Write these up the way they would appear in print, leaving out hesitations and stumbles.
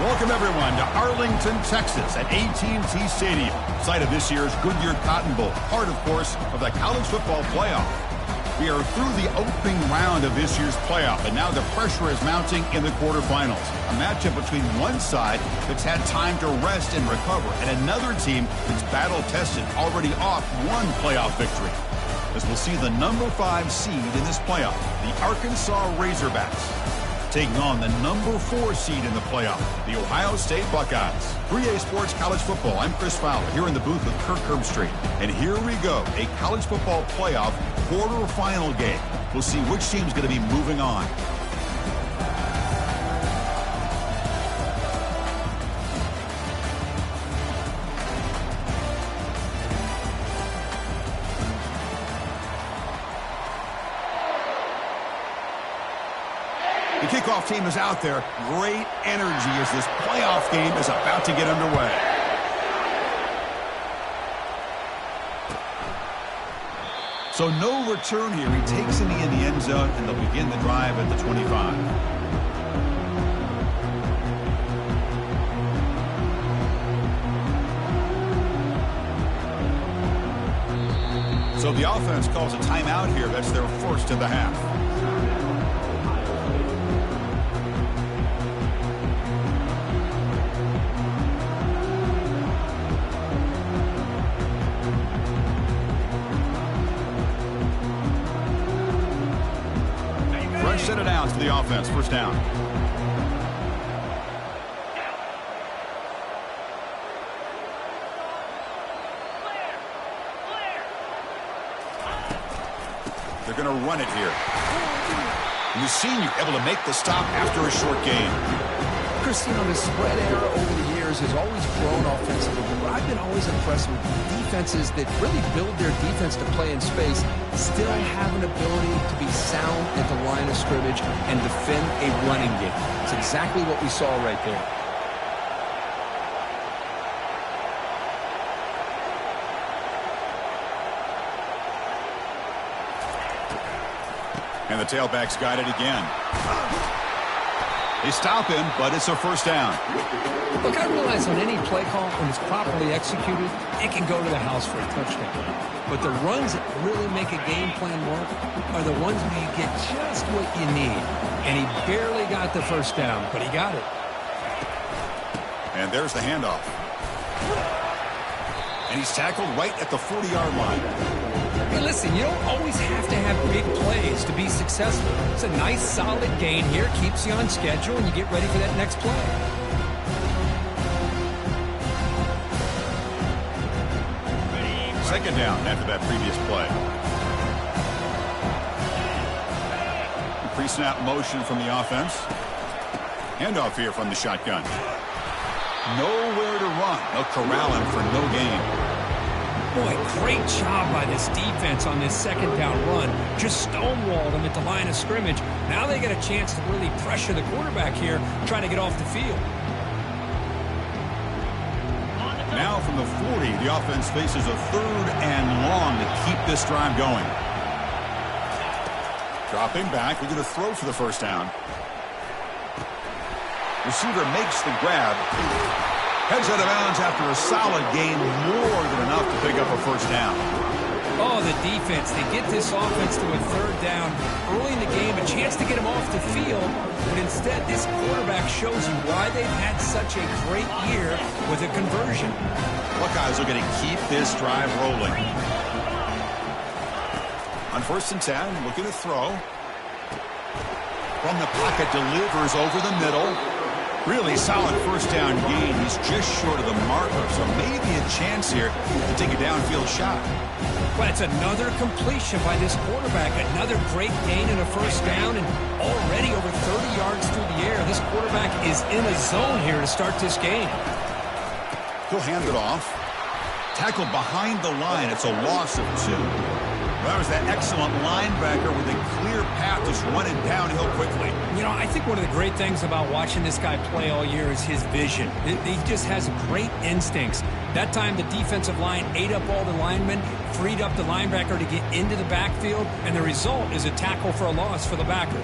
Welcome, everyone, to Arlington, Texas at AT&T Stadium, site of this year's Goodyear Cotton Bowl, part, of course, of the college football playoff. We are through the opening round of this year's playoff, and now the pressure is mounting in the quarterfinals. A matchup between one side that's had time to rest and recover, and another team that's battle-tested, already off one playoff victory. As we'll see the number 5 seed in this playoff, the Arkansas Razorbacks, taking on the number 4 seed in the playoff, the Ohio State Buckeyes. 3A Sports College Football, I'm Chris Fowler, here in the booth with Kirk Herbstreit. And here we go, a college football playoff quarterfinal game. We'll see which team's going to be moving on. The kickoff team is out there. Great energy as this playoff game is about to get underway. So no return here. He takes it in the end zone, and they'll begin the drive at the 25. So the offense calls a timeout here. That's their first of the half. Set it down to the offense. First down. They're going to run it here. And the senior able to make the stop after a short gain. Chris, you know, the spread era over the years has always grown offensively, but I've been always impressed with defenses that really build their defense to play in space, still have an ability to be sound at the line of scrimmage and defend a running game. It's exactly what we saw right there. And the tailback's got it again. They stop him, but it's a first down. Look, I realize on any play call, when it's properly executed, it can go to the house for a touchdown. But the runs that really make a game plan work are the ones where you get just what you need. And he barely got the first down, but he got it. And there's the handoff. And he's tackled right at the 40-yard line. Hey, listen, you don't always have to have big plays to be successful. It's a nice, solid gain here. Keeps you on schedule, and you get ready for that next play. Second down after that previous play. Pre-snap motion from the offense. Handoff here from the shotgun. Nowhere to run. They'll corral him for no gain. Boy, great job by this defense on this second down run. Just stonewalled him at the line of scrimmage. Now they get a chance to really pressure the quarterback here, trying to get off the field. Now from the 40, the offense faces a 3rd and long to keep this drive going. Dropping back, we're going to throw for the first down. Receiver makes the grab. Heads out of bounds after a solid gain, more than enough to pick up a first down. Oh, the defense. They get this offense to a 3rd down early in the game, a chance to get him off the field, but instead this quarterback shows you why they've had such a great year with a conversion. Buckeyes are going to keep this drive rolling. On 1st and 10, looking to throw. From the pocket, delivers over the middle. Really solid first down gain. He's just short of the marker, so maybe a chance here to take a downfield shot. But it's another completion by this quarterback. Another great gain in a first down, and already over 30 yards through the air. This quarterback is in a zone here to start this game. He'll hand it off. Tackled behind the line. It's a loss of 2. That was that excellent linebacker with a clear path just running downhill quickly. You know, I think one of the great things about watching this guy play all year is his vision. He just has great instincts. That time the defensive line ate up all the linemen, freed up the linebacker to get into the backfield, and the result is a tackle for a loss for the backer.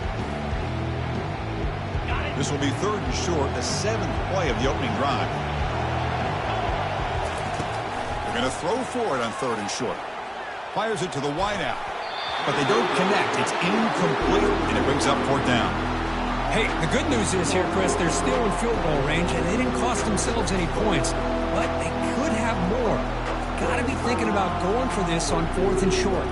This will be 3rd and short, the 7th play of the opening drive. They're going to throw for it on 3rd and short. Fires it to the wideout, but they don't connect. It's incomplete, and it brings up 4th down. Hey, the good news is here, Chris, they're still in field goal range, and they didn't cost themselves any points, but they could have more. Got to be thinking about going for this on 4th and short.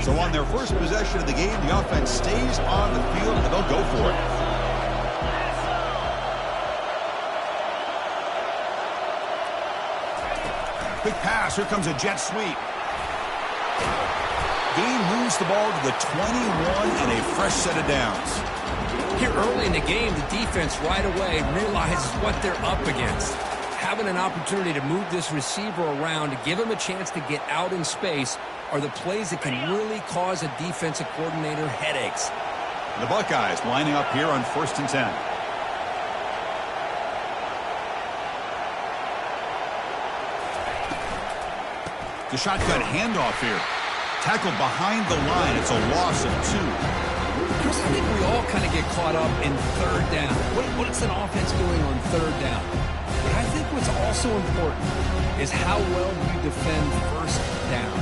So on their first possession of the game, the offense stays on the field, and they'll go for it. Big pass. Here comes a jet sweep. Gain moves the ball to the 21 and a fresh set of downs. Here early in the game, the defense right away realizes what they're up against. Having an opportunity to move this receiver around to give him a chance to get out in space are the plays that can really cause a defensive coordinator headaches. The Buckeyes lining up here on 1st and 10. The shotgun handoff here. Tackled behind the line. It's a loss of 2. Chris, I think we all kind of get caught up in 3rd down. What's an offense doing on 3rd down? But I think what's also important is how well you defend 1st down.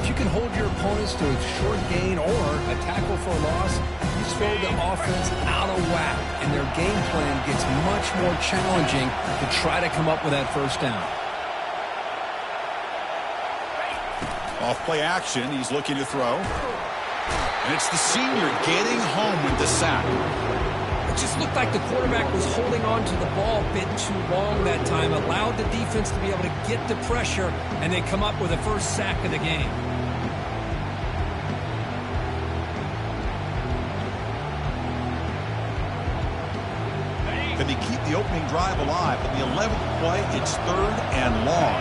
If you can hold your opponents to a short gain or a tackle for a loss, you throw the offense out of whack, and their game plan gets much more challenging to try to come up with that 1st down. Off play action, he's looking to throw. And it's the senior getting home with the sack. It just looked like the quarterback was holding on to the ball a bit too long that time, allowed the defense to be able to get the pressure, and they come up with the first sack of the game. Can they keep the opening drive alive? On the 11th play, it's 3rd and long.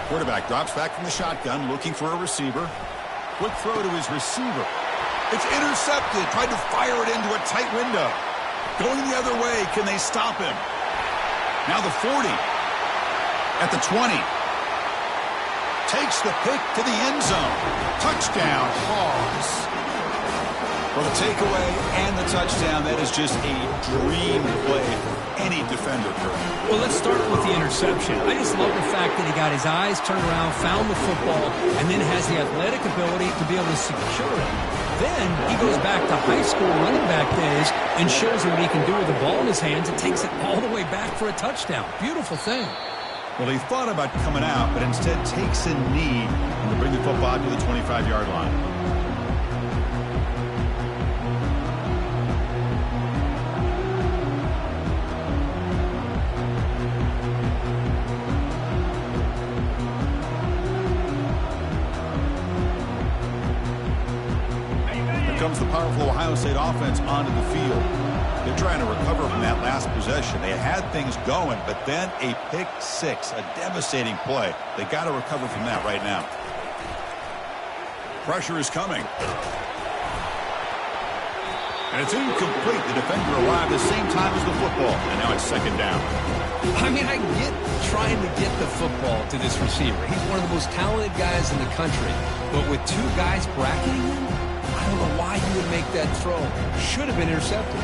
Quarterback drops back from the shotgun, looking for a receiver. Quick throw to his receiver. It's intercepted. Tried to fire it into a tight window. Going the other way. Can they stop him? Now the 40. At the 20. Takes the pick to the end zone. Touchdown, Hogs. For the takeaway and the touchdown, that is just a dream play for any defender. Well, let's start with the interception. I just love the fact that he got his eyes turned around, found the football, and then has the athletic ability to be able to secure it. Then he goes back to high school running back days and shows him what he can do with the ball in his hands and takes it all the way back for a touchdown. Beautiful thing. Well, he thought about coming out, but instead takes a knee to bring the football to the 25-yard line. Comes the powerful Ohio State offense onto the field. They're trying to recover from that last possession. They had things going, but then a pick six, a devastating play. They got to recover from that right now. Pressure is coming. And it's incomplete. The defender arrived at the same time as the football, and now it's 2nd down. I mean, I get trying to get the football to this receiver. He's one of the most talented guys in the country. But with 2 guys bracketing him, I don't know why you would make that throw. Should have been intercepted.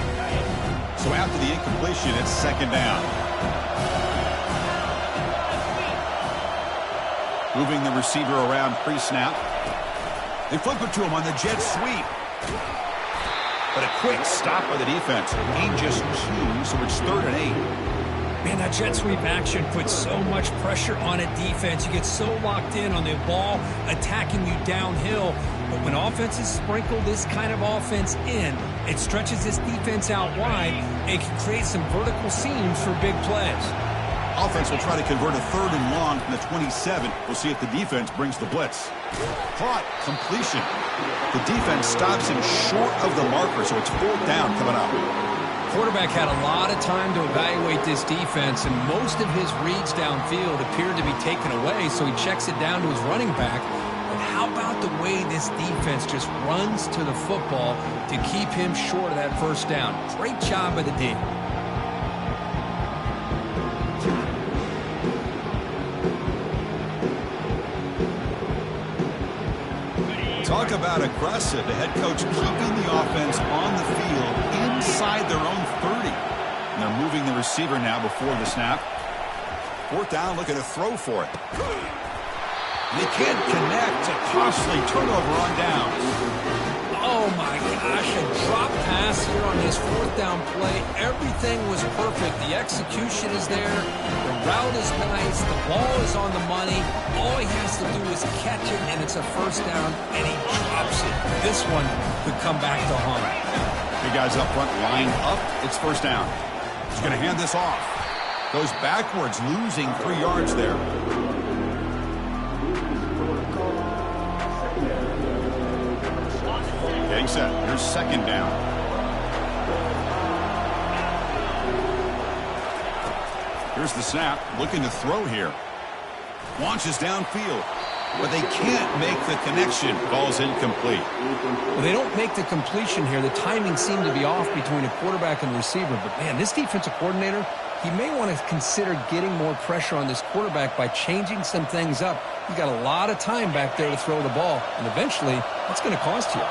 So after the incompletion, it's 2nd down. Moving the receiver around pre-snap. They flip it to him on the jet sweep. But a quick stop by the defense. Gain just 2, so it's 3rd and 8. Man, that jet sweep action puts so much pressure on a defense. You get so locked in on the ball attacking you downhill. But when offenses sprinkle this kind of offense in, it stretches this defense out wide and can create some vertical seams for big plays. Offense will try to convert a 3rd and long from the 27. We'll see if the defense brings the blitz. Caught. Completion. The defense stops him short of the marker, so it's 4th down coming up. Quarterback had a lot of time to evaluate this defense, and most of his reads downfield appeared to be taken away, so he checks it down to his running back. But how How about the way this defense just runs to the football to keep him short of that first down? Great job by the D. Talk about aggressive. The head coach keeping the offense on the field inside their own 30. And they're moving the receiver now before the snap. Fourth down, looking to throw for it. They can't connect. A costly turnover on downs. Oh, my gosh, a drop pass here on this fourth down play. Everything was perfect. The execution is there. The route is nice. The ball is on the money. All he has to do is catch it, and it's a first down, and he drops it. This one could come back to haunt. The guys up front lined up. It's first down. He's going to hand this off. Goes backwards, losing 3 yards there. Getting set. Here's second down. Here's the snap. Looking to throw here. Launches downfield. But they can't make the connection. Ball's incomplete. Well, they don't make the completion here. The timing seemed to be off between a quarterback and the receiver. But, man, this defensive coordinator, he may want to consider getting more pressure on this quarterback by changing some things up. He's got a lot of time back there to throw the ball. And eventually, that's going to cost you.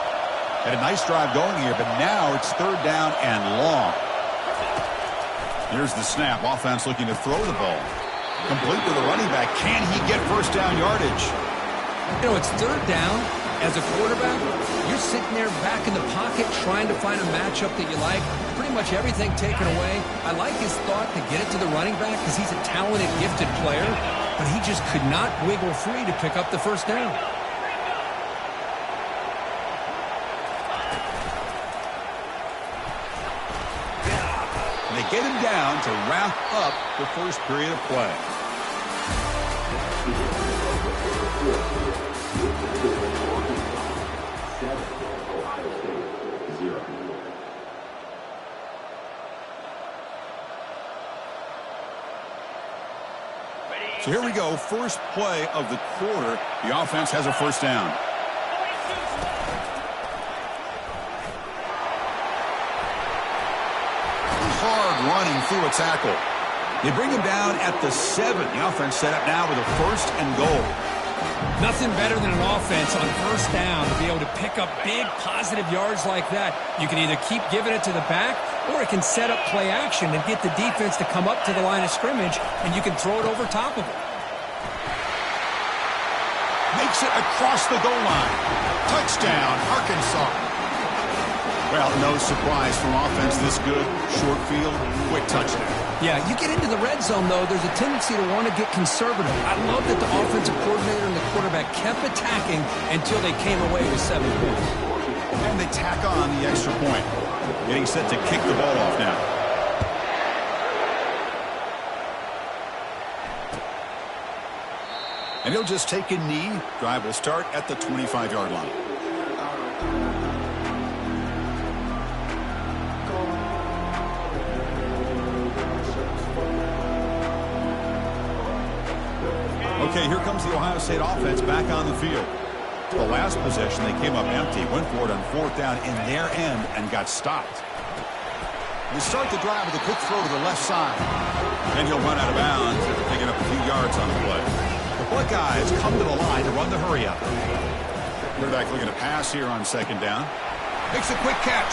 Had a nice drive going here, but now it's third down and long. Here's the snap. Offense looking to throw the ball. Complete to the running back. Can he get first down yardage? You know, it's third down. As a quarterback, you're sitting there back in the pocket trying to find a matchup that you like. Pretty much everything taken away. I like his thought to get it to the running back because he's a talented, gifted player, but he just could not wiggle free to pick up the first down. They get him down to wrap up the first period of play. So here we go, first play of the quarter. The offense has a first down. Hard running through a tackle. They bring him down at the 7. The offense set up now with a first and goal. Nothing better than an offense on first down to be able to pick up big positive yards like that. You can either keep giving it to the back, or it can set up play action and get the defense to come up to the line of scrimmage, and you can throw it over top of it. Makes it across the goal line. Touchdown, Arkansas. Well, no surprise from offense this good. Short field, quick touchdown. Yeah, you get into the red zone, though, there's a tendency to want to get conservative. I love that the offensive coordinator and the quarterback kept attacking until they came away with 7 points. And they tack on the extra point. Getting set to kick the ball off now. And he'll just take a knee. Drive will start at the 25-yard line. Okay, here comes the Ohio State offense back on the field. The last possession, they came up empty, went for it on fourth down in their end and got stopped. They start the drive with a quick throw to the left side. And he'll run out of bounds after picking up a few yards on the play. The Buckeyes come to the line to run the hurry up. Quarterback looking to pass here on second down. Makes a quick catch.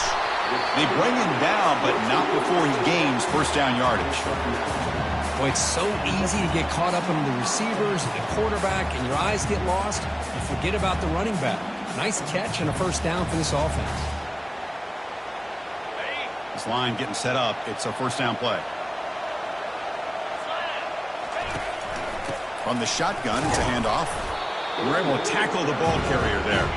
They bring him down, but not before he gains first down yardage. Boy, it's so easy to get caught up in the receivers, the quarterback, and your eyes get lost. You forget about the running back. Nice catch and a first down for this offense. This line getting set up. It's a first down play. From the shotgun, it's a handoff. We're able to tackle the ball carrier there.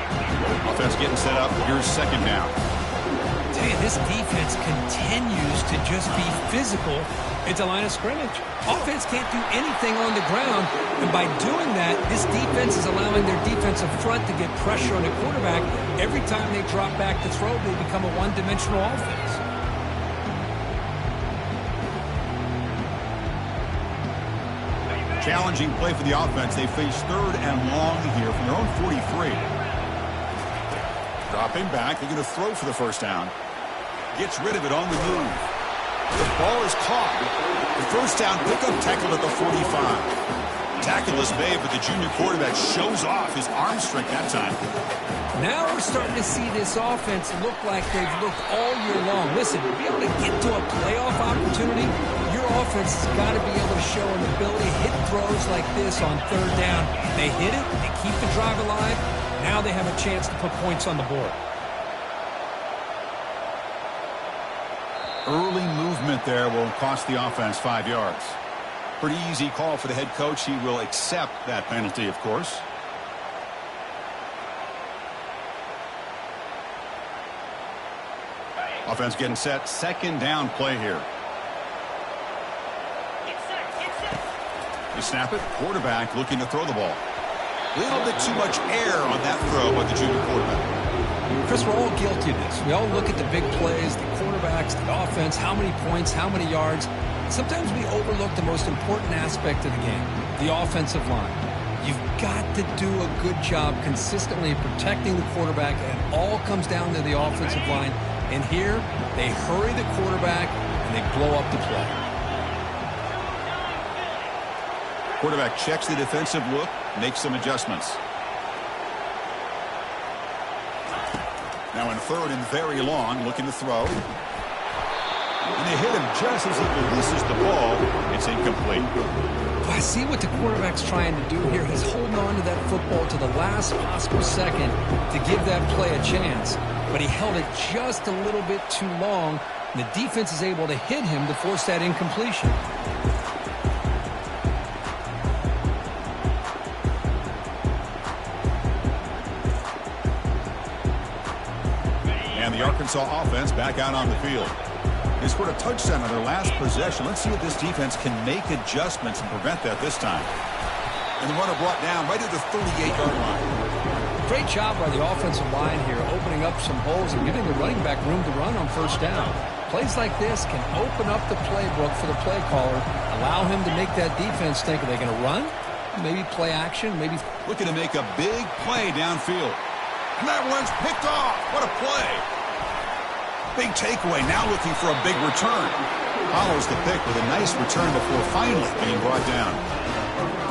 Offense getting set up. Here's second down. I tell you, this defense continues to just be physical at the line of scrimmage. Offense can't do anything on the ground, and by doing that, this defense is allowing their defensive front to get pressure on the quarterback. Every time they drop back to throw, they become a one-dimensional offense. Challenging play for the offense. They face 3rd and long here from their own 43. Dropping back. They're going to throw for the first down. Gets rid of it on the move. The ball is caught. The first down pickup tackled at the 45. Tackle is made, but the junior quarterback shows off his arm strength that time. Now we're starting to see this offense look like they've looked all year long. Listen, to be able to get to a playoff opportunity, your offense has got to be able to show an ability to hit throws like this on 3rd down. They hit it, they keep the drive alive. Now they have a chance to put points on the board. Early movement there will cost the offense 5 yards. Pretty easy call for the head coach. He will accept that penalty, of course. Offense getting set. 2nd down play here. They snap it. Quarterback looking to throw the ball. A little bit too much air on that throw by the junior quarterback. Chris, we're all guilty of this. We all look at the big plays, the quarterbacks, the offense, how many points, how many yards. Sometimes we overlook the most important aspect of the game, the offensive line. You've got to do a good job consistently protecting the quarterback, and it all comes down to the offensive line. And here, they hurry the quarterback, and they blow up the play. Quarterback checks the defensive look, makes some adjustments. Now in 3rd and very long, looking to throw. And they hit him just as he releases the ball. It's incomplete. I see what the quarterback's trying to do here. He's holding on to that football to the last possible second to give that play a chance. But he held it just a little bit too long, and the defense is able to hit him to force that incompletion. And the Arkansas offense back out on the field. They scored a touchdown on their last possession. Let's see if this defense can make adjustments and prevent that this time. And the runner brought down right at the 38-yard line. Great job by the offensive line here, opening up some holes and giving the running back room to run on 1st down. Plays like this can open up the playbook for the play caller, allow him to make that defense think, are they going to run? Maybe play action, maybe... Looking to make a big play downfield. And that one's picked off. What a play. Big takeaway, now looking for a big return. Follows the pick with a nice return before finally being brought down.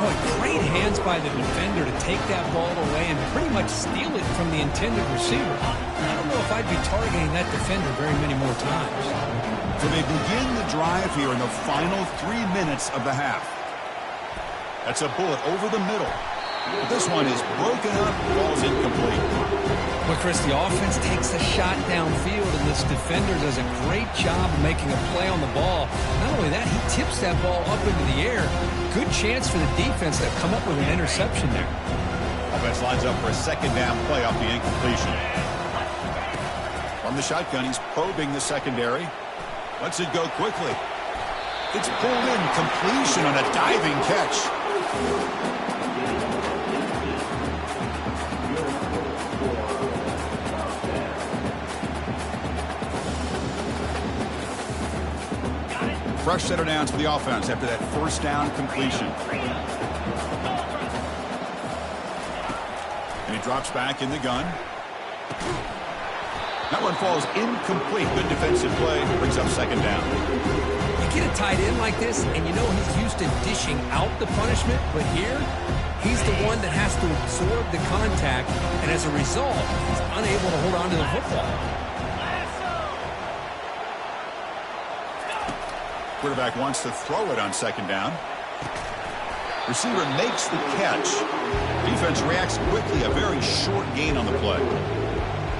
Boy, great hands by the defender to take that ball away and pretty much steal it from the intended receiver. I don't know if I'd be targeting that defender very many more times. So they begin the drive here in the final 3 minutes of the half. That's a bullet over the middle. But this one is broken up, ball's incomplete. Well, Chris, the offense takes a shot downfield, and this defender does a great job of making a play on the ball. Not only that, he tips that ball up into the air. Good chance for the defense to come up with an interception there. Offense lines up for a 2nd down play off the incompletion. From the shotgun, he's probing the secondary. Lets it go quickly. It's pulled in, completion on a diving catch. Fresh set of downs for the offense after that 1st down completion. And he drops back in the gun. That one falls incomplete. Good defensive play. Brings up 2nd down. You get a tight end like this, and you know he's used to dishing out the punishment, but here, he's the one that has to absorb the contact, and as a result, he's unable to hold on to the football. Quarterback wants to throw it on 2nd down. Receiver makes the catch. Defense reacts quickly. A very short gain on the play.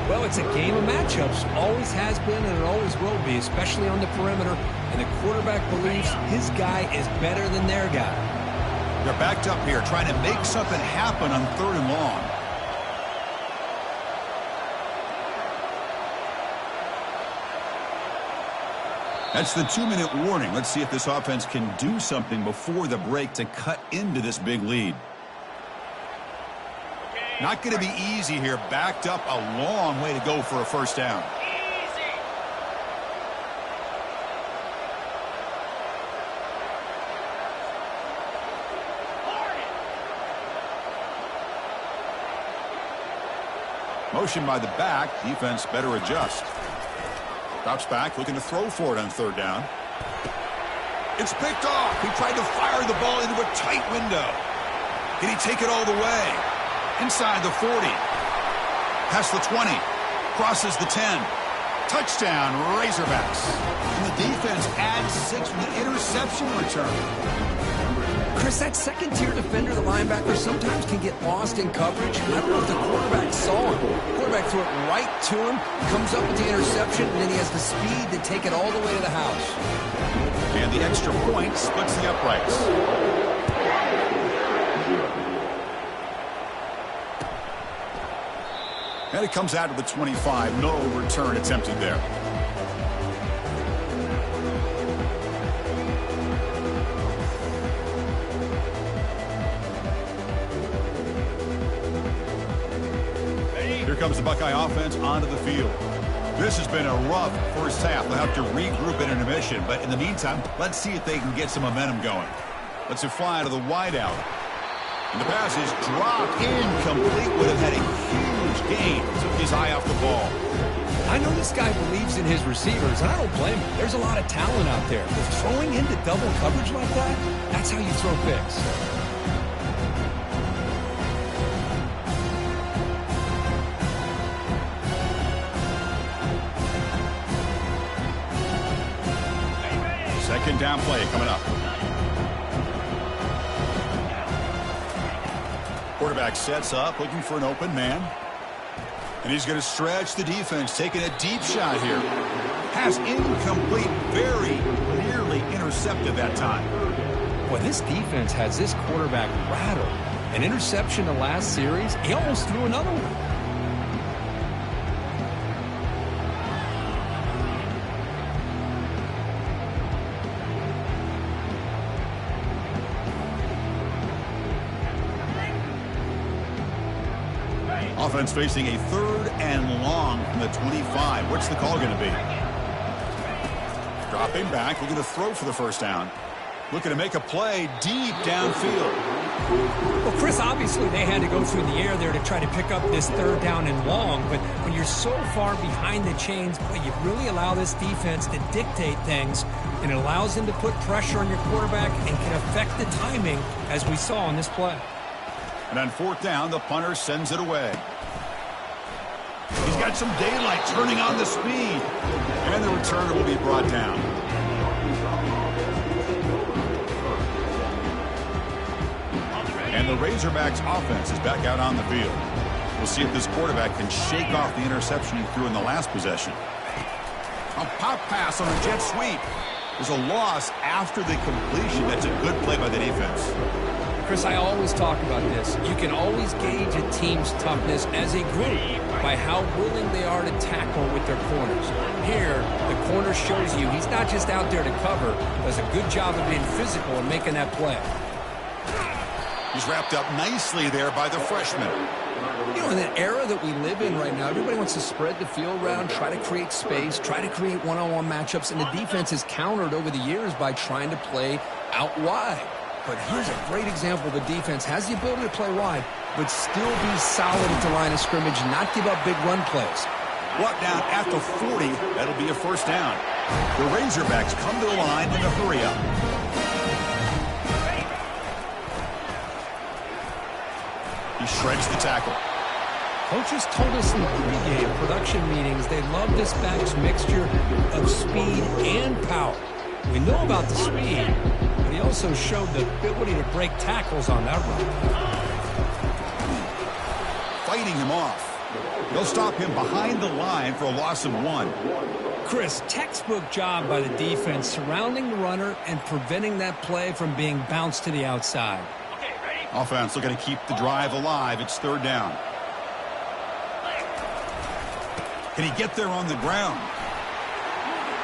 Well, it's a game of matchups. Always has been and it always will be, especially on the perimeter. And the quarterback believes his guy is better than their guy. They're backed up here trying to make something happen on 3rd and long. That's the 2-minute warning. Let's see if this offense can do something before the break to cut into this big lead. Not going to be easy here. Backed up a long way to go for a 1st down. Motion by the back. Defense better adjust. Drops back, looking to throw for it on third down. It's picked off. He tried to fire the ball into a tight window. Can he take it all the way? Inside the 40. Past the 20. Crosses the 10. Touchdown, Razorbacks. And the defense adds 6 with an interception return. Chris, that second-tier defender, the linebacker, sometimes can get lost in coverage. I don't know if the quarterback saw him. The quarterback threw it right to him, comes up with the interception, and then he has the speed to take it all the way to the house. And the extra point splits the uprights. And it comes out of the 25. No return attempted there. Here comes the Buckeye offense onto the field. This has been a rough first half. They'll have to regroup in intermission, but in the meantime, let's see if they can get some momentum going. Let's fly to the wideout. And the pass is dropped incomplete. Would have had a huge gain. Took his eye off the ball. I know this guy believes in his receivers, and I don't blame him. There's a lot of talent out there. But throwing into double coverage like that, that's how you throw picks. Second down play coming up. Quarterback sets up, looking for an open man. And he's going to stretch the defense, taking a deep shot here. Pass incomplete, very nearly intercepted that time. Boy, this defense has this quarterback rattled. An interception the last series, he almost threw another one. Offense facing a third and long from the 25. What's the call going to be? Dropping back, looking to throw for the first down. Looking to make a play deep downfield. Well, Chris, obviously they had to go through the air there to try to pick up this third down and long, but when you're so far behind the chains, boy, you really allow this defense to dictate things, and it allows them to put pressure on your quarterback and can affect the timing, as we saw on this play. And on fourth down, the punter sends it away. He's got some daylight turning on the speed. And the returner will be brought down. And the Razorbacks offense is back out on the field. We'll see if this quarterback can shake off the interception he threw in the last possession. A pop pass on a jet sweep. There's a loss after the completion. That's a good play by the defense. Chris, I always talk about this. You can always gauge a team's toughness as a group by how willing they are to tackle with their corners. Here, the corner shows you he's not just out there to cover, does a good job of being physical and making that play. He's wrapped up nicely there by the freshman. You know, in the era that we live in right now, everybody wants to spread the field around, try to create space, try to create one-on-one matchups, and the defense is countered over the years by trying to play out wide. But here's a great example. The defense has the ability to play wide, but still be solid at the line of scrimmage, not give up big run plays. Brought down at the 40. That'll be a first down. The Razorbacks come to the line in a hurry up. He shreds the tackle. Coaches told us in the pregame production meetings they love this back's mixture of speed and power. We know about the speed, but he also showed the ability to break tackles on that run. Fighting him off. They'll stop him behind the line for a loss of 1. Chris, textbook job by the defense surrounding the runner and preventing that play from being bounced to the outside. Offense looking to keep the drive alive. It's third down. Can he get there on the ground?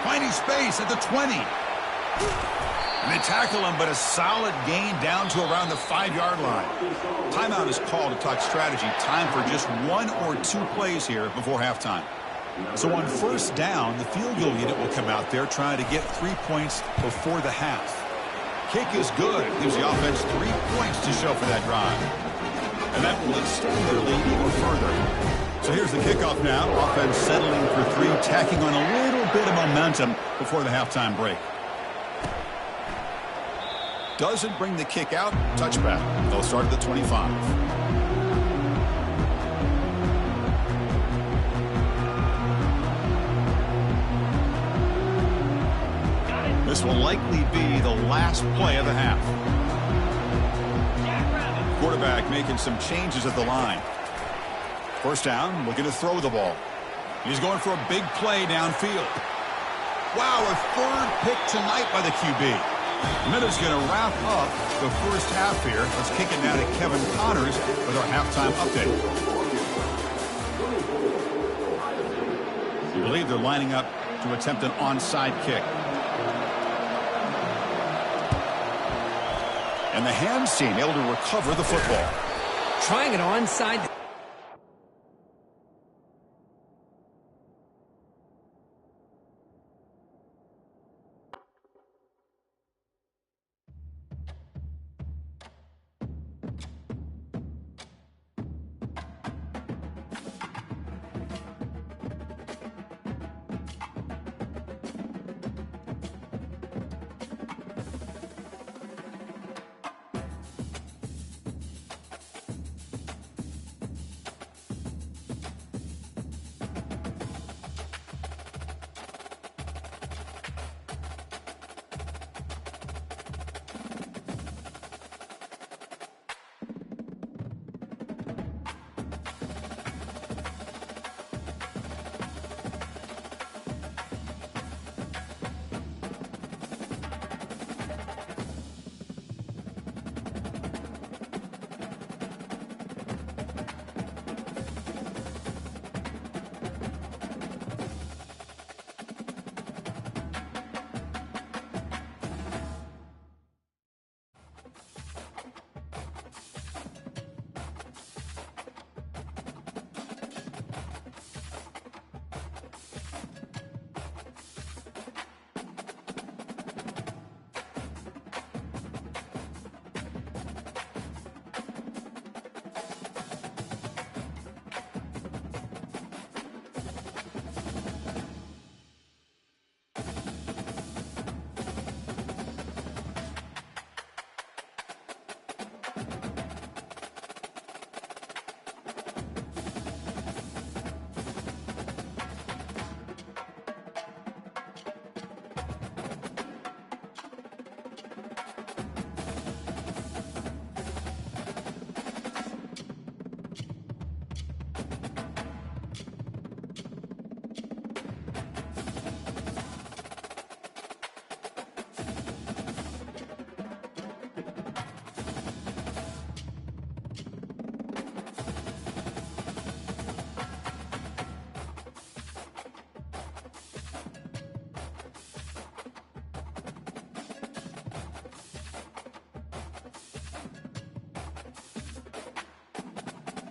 Finding space at the 20. And they tackle him, but a solid gain down to around the 5-yard line. Timeout is called to talk strategy. Time for just 1 or 2 plays here before halftime. So on first down, the field goal unit will come out there trying to get 3 points before the half. Kick is good. Gives the offense 3 points to show for that drive. And that will extend their lead even further. So here's the kickoff now. Offense settling for 3, tacking on a little bit of momentum before the halftime break. Doesn't bring the kick out. Touchback. They'll start at the 25. This will likely be the last play of the half. Quarterback making some changes at the line. First down, looking to throw the ball. He's going for a big play downfield. Wow, a 3rd pick tonight by the QB. Minutes going to wrap up the first half here. Let's kick it now to Kevin Connors with our halftime update. We believe they're lining up to attempt an onside kick. And the hands team able to recover the football. Trying it onside.